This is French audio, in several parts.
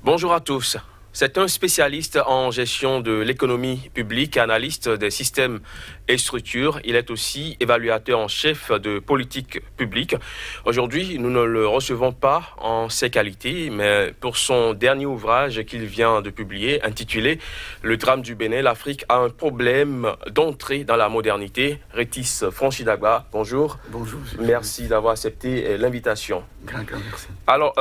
Bonjour à tous. C'est un spécialiste en gestion de l'économie publique, analyste des systèmes et structures. Il est aussi évaluateur en chef de politique publique. Aujourd'hui, nous ne le recevons pas en ses qualités, mais pour son dernier ouvrage qu'il vient de publier, intitulé « Le drame du Bénin, l'Afrique a un problème d'entrée dans la modernité ». Rétis Franchidagba, bonjour. Bonjour. Merci d'avoir accepté l'invitation. Grand merci. Alors,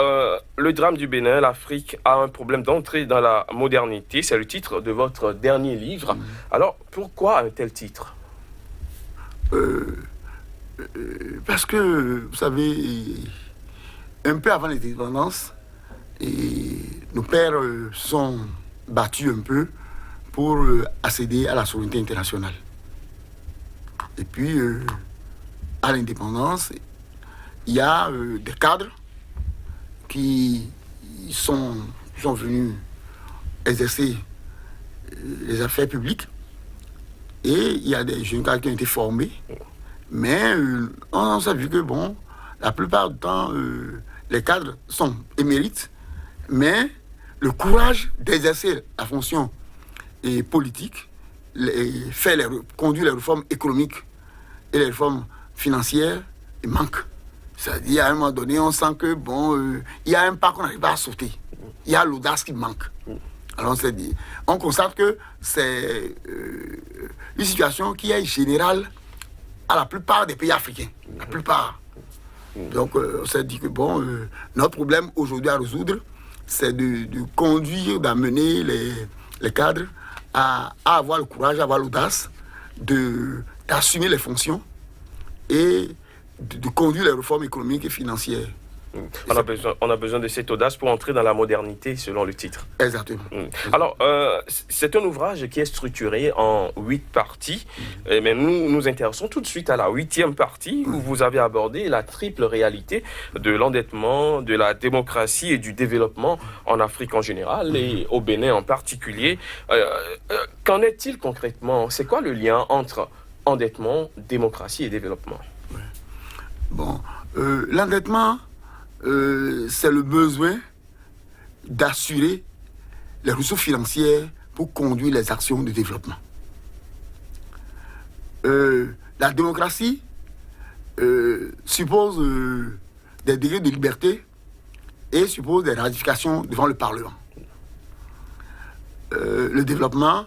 le drame du Bénin, l'Afrique a un problème d'entrée dans la modernité. C'est le titre de votre dernier livre. Alors, pourquoi un tel titre? Parce que, vous savez, un peu avant l'indépendance, nos pères sont battus un peu pour accéder à la souveraineté internationale. Et puis, à l'indépendance, il y a des cadres qui sont venus exercer les affaires publiques et il y a des jeunes cadres qui ont été formés, mais on s'est vu que bon, la plupart du temps, les cadres sont émérites, mais le courage d'exercer la fonction politique, conduire les réformes économiques et les réformes financières, il manque. C'est-à-dire, à un moment donné, on sent que, bon, il y a un pas qu'on n'arrive pas à sauter. Il y a l'audace qui manque. Alors, on constate que c'est une situation qui est générale à la plupart des pays africains. La plupart. Donc, on s'est dit que, bon, notre problème aujourd'hui à résoudre, c'est de conduire, d'amener les cadres à avoir le courage, à avoir l'audace d'assumer les fonctions et de conduire les réformes économiques et financières. On a besoin de cette audace pour entrer dans la modernité, selon le titre. Exactement. Alors, c'est un ouvrage qui est structuré en 8 parties, mais nous nous intéressons tout de suite à la 8e partie, où vous avez abordé la triple réalité de l'endettement, de la démocratie et du développement en Afrique en général, et au Bénin en particulier. Qu'en est-il concrètement? C'est quoi le lien entre endettement, démocratie et développement? Bon, l'endettement, c'est le besoin d'assurer les ressources financières pour conduire les actions de développement. La démocratie suppose des degrés de liberté et suppose des ratifications devant le Parlement. Le développement,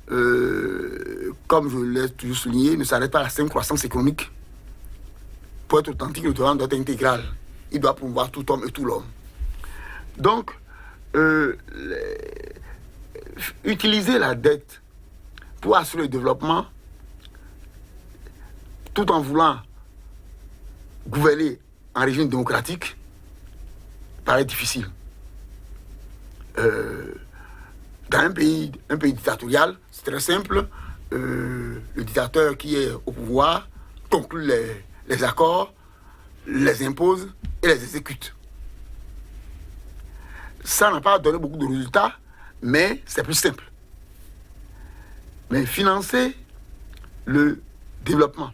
comme je l'ai toujours souligné, ne s'arrête pas à la simple croissance économique. Pour être authentique, le développement doit être intégral. Il doit promouvoir tout homme et tout l'homme. Donc, utiliser la dette pour assurer le développement, tout en voulant gouverner en régime démocratique, paraît difficile. Dans un pays dictatorial, c'est très simple. Le dictateur qui est au pouvoir conclut les accords, les impose et les exécute. Ça n'a pas donné beaucoup de résultats, mais c'est plus simple. Mais financer le développement,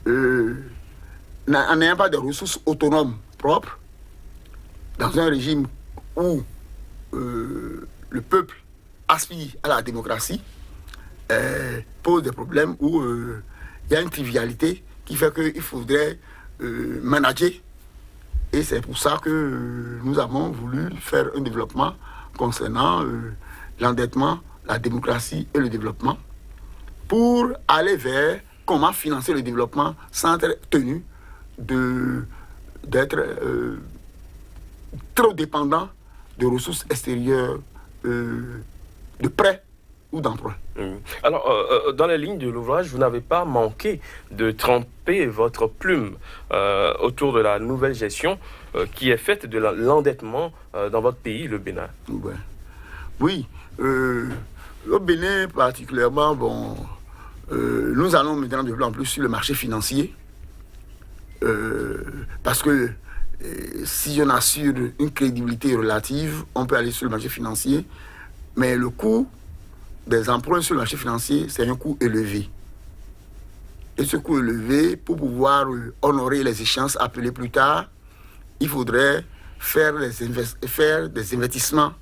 en n'ayant pas de ressources autonomes propres, dans un régime où le peuple aspire à la démocratie, pose des problèmes où il y a une trivialité qui fait qu'il faudrait manager. Et c'est pour ça que nous avons voulu faire un développement concernant l'endettement, la démocratie et le développement pour aller vers comment financer le développement sans être tenu d'être trop dépendant de ressources extérieures, de prêts ou d'emprunt. Alors, dans les lignes de l'ouvrage, vous n'avez pas manqué de tremper votre plume autour de la nouvelle gestion qui est faite de l'endettement dans votre pays, le Bénin. Ouais. Oui, au Bénin particulièrement, bon, nous allons maintenant développer en plus sur le marché financier parce que si on assure une crédibilité relative, on peut aller sur le marché financier, mais le coût des emprunts sur le marché financier, c'est un coût élevé. Et ce coût élevé, pour pouvoir honorer les échéances appelées plus tard, il faudrait faire des investissements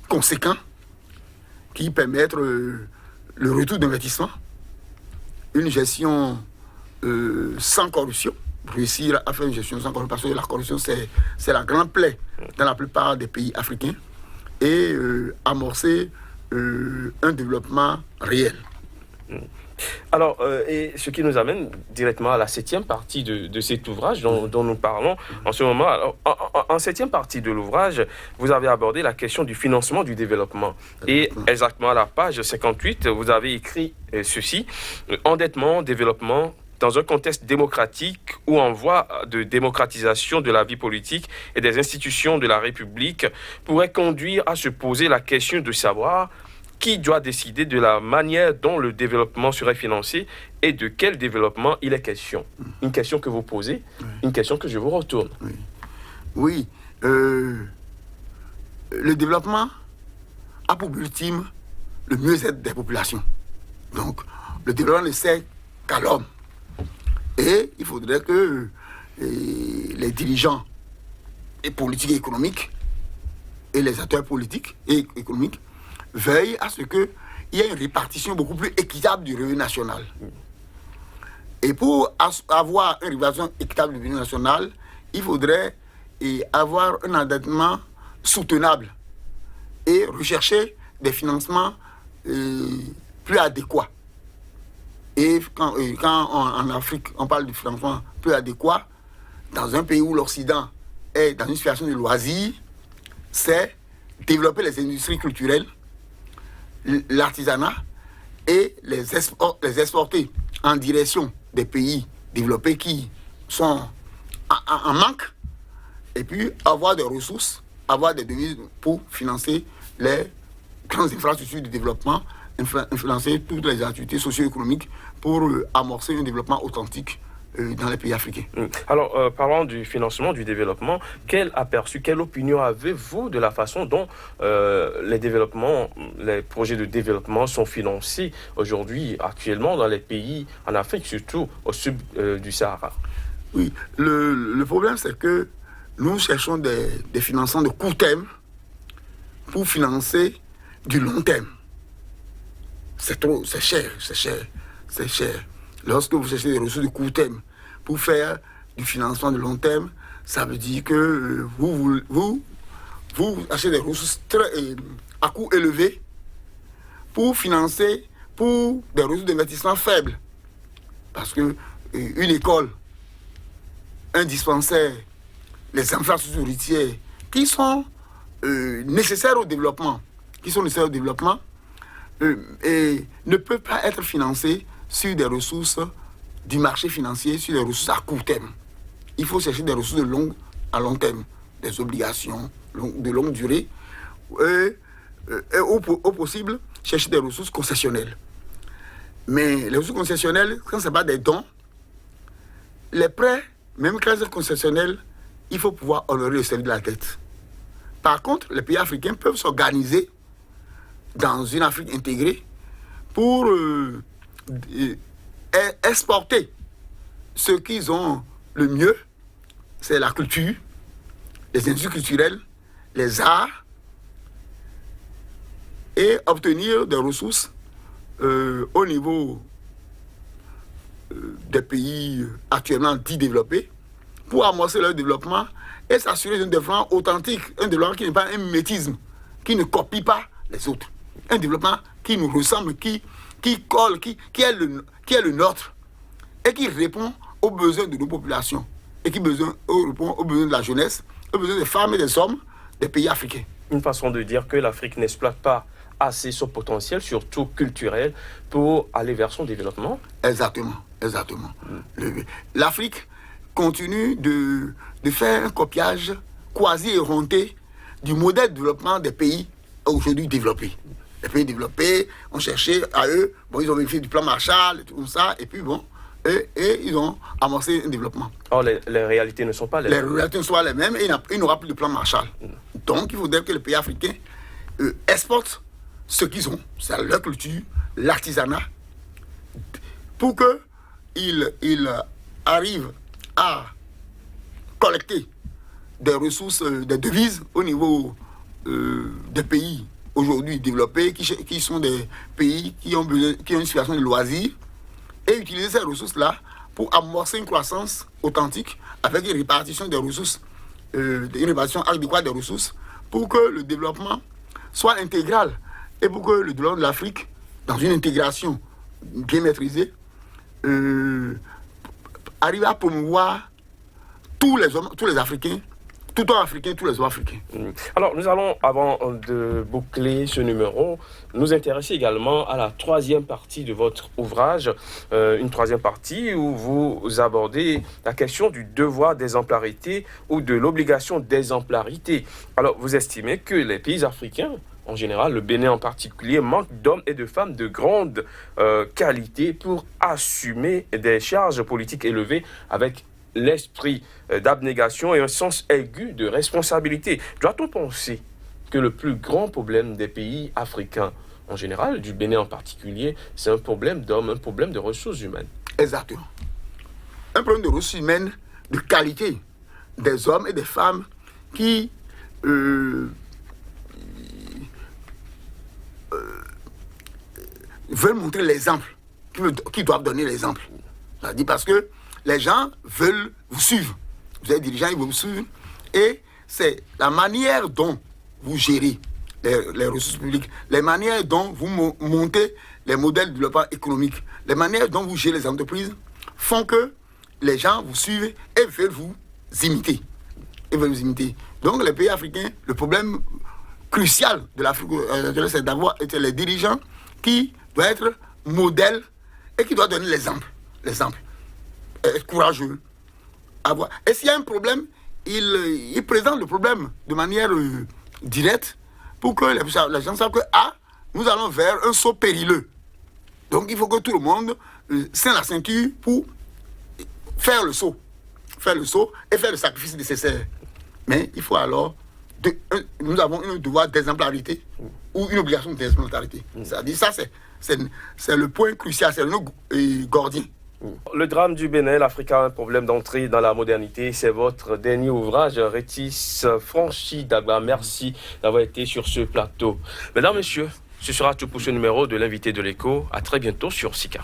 conséquents qui permettent le retour d'investissement, une gestion sans corruption, réussir à faire une gestion sans corruption, parce que la corruption, c'est la grande plaie dans la plupart des pays africains, et amorcer un développement réel. Alors, et ce qui nous amène directement à la 7e partie de cet ouvrage dont nous parlons en ce moment. Alors, en 7e partie de l'ouvrage, vous avez abordé la question du financement du développement. Et exactement à la page 58, vous avez écrit ceci: endettement, développement, dans un contexte démocratique ou en voie de démocratisation de la vie politique et des institutions de la République, pourrait conduire à se poser la question de savoir qui doit décider de la manière dont le développement serait financé et de quel développement il est question. Une question que vous posez, une question que je vous retourne. Oui. Le développement a pour but ultime le mieux-être des populations. Donc, le développement ne sert qu'à l'homme. Et il faudrait que les dirigeants et politiques et économiques et les acteurs politiques et économiques veillent à ce qu'il y ait une répartition beaucoup plus équitable du revenu national. Et pour avoir une répartition équitable du revenu national, il faudrait avoir un endettement soutenable et rechercher des financements plus adéquats. Et quand en Afrique, on parle de financement plus adéquat, dans un pays où l'Occident est dans une situation de loisir, c'est développer les industries culturelles, l'artisanat, et les exporter en direction des pays développés qui sont en manque, et puis avoir des ressources, avoir des devises pour financer les grandes infrastructures de développement, financer toutes les activités socio-économiques pour amorcer un développement authentique dans les pays africains. Alors, parlant du financement, du développement, quel aperçu, quelle opinion avez-vous de la façon dont les projets de développement sont financés aujourd'hui, actuellement, dans les pays en Afrique, surtout au sud du Sahara? Oui, le problème, c'est que nous cherchons des financements de court terme pour financer du long terme. C'est cher. Lorsque vous cherchez des ressources de court terme pour faire du financement de long terme, ça veut dire que vous achetez des ressources à coût élevé pour financer pour des ressources d'investissement faibles. Parce que une école, un dispensaire, les infrastructures routières qui sont nécessaires au développement, et ne peuvent pas être financés sur des ressources du marché financier, sur des ressources à court terme. Il faut chercher des ressources à long terme, des obligations de longue durée, et au possible, chercher des ressources concessionnelles. Mais les ressources concessionnelles, quand ce n'est pas des dons, les prêts, même quand c'est concessionnel, il faut pouvoir honorer le service de la dette. Par contre, les pays africains peuvent s'organiser dans une Afrique intégrée pour exporter ce qu'ils ont le mieux, c'est la culture, les industries culturelles, les arts, et obtenir des ressources au niveau des pays actuellement dits développés pour amorcer leur développement et s'assurer d'un développement authentique, un développement qui n'est pas un mimétisme, qui ne copie pas les autres. Un développement qui nous ressemble, qui colle, qui est le nôtre et qui répond aux besoins de nos populations et qui répond aux besoins de la jeunesse, aux besoins des femmes et des hommes des pays africains. Une façon de dire que l'Afrique n'exploite pas assez son potentiel, surtout culturel, pour aller vers son développement. Exactement. L'Afrique continue de faire un copiage quasi erronté du modèle de développement des pays aujourd'hui développés. Les pays développés ont cherché à eux, ils ont fait du plan Marshall et tout comme ça, et puis et ils ont amorcé un développement. Or, les réalités ne sont pas les mêmes. Les réalités ne sont pas les mêmes et il n'y aura plus de plan Marshall. Donc, il faudrait que les pays africains exportent ce qu'ils ont, c'est leur culture, l'artisanat, pour qu'ils arrivent à collecter des ressources, des devises au niveau des pays aujourd'hui développés, qui sont des pays qui ont une situation de loisirs, et utiliser ces ressources-là pour amorcer une croissance authentique avec une répartition des ressources, une répartition adéquate des ressources, pour que le développement soit intégral et pour que le développement de l'Afrique, dans une intégration bien maîtrisée, arrive à promouvoir tous les Africains, tout homme africain, tous les hommes africains. Alors, nous allons, avant de boucler ce numéro, nous intéresser également à la troisième partie de votre ouvrage, une troisième partie où vous abordez la question du devoir d'exemplarité ou de l'obligation d'exemplarité. Alors, vous estimez que les pays africains, en général, le Bénin en particulier, manquent d'hommes et de femmes de grande qualité pour assumer des charges politiques élevées avec l'esprit d'abnégation et un sens aigu de responsabilité. Doit-on penser que le plus grand problème des pays africains, en général, du Bénin en particulier, c'est un problème d'hommes, un problème de ressources humaines? Exactement. Un problème de ressources humaines de qualité, des hommes et des femmes qui veulent montrer l'exemple, qui doivent donner l'exemple. C'est-à-dire parce que les gens veulent vous suivre. Vous êtes dirigeants, ils veulent vous suivre. Et c'est la manière dont vous gérez les ressources publiques, les manières dont vous montez les modèles de développement économique, les manières dont vous gérez les entreprises font que les gens vous suivent et veulent vous imiter. Donc les pays africains, le problème crucial de l'Afrique, c'est d'avoir les dirigeants qui doivent être modèles et qui doivent donner l'exemple. Être courageux. Et s'il y a un problème, il présente le problème de manière directe pour que les gens savent que nous allons vers un saut périlleux. Donc il faut que tout le monde serre la ceinture pour faire le saut et faire le sacrifice nécessaire. Mais il faut alors, nous avons un devoir d'exemplarité ou une obligation d'exemplarité. C'est-à-dire ça, c'est le point crucial, c'est le nœud gordien. Le drame du Bénin, l'Afrique a un problème d'entrée dans la modernité. C'est votre dernier ouvrage, Rétis Franchi Dagba. Merci d'avoir été sur ce plateau. Mesdames, Messieurs, ce sera tout pour ce numéro de l'invité de l'écho. À très bientôt sur Sika.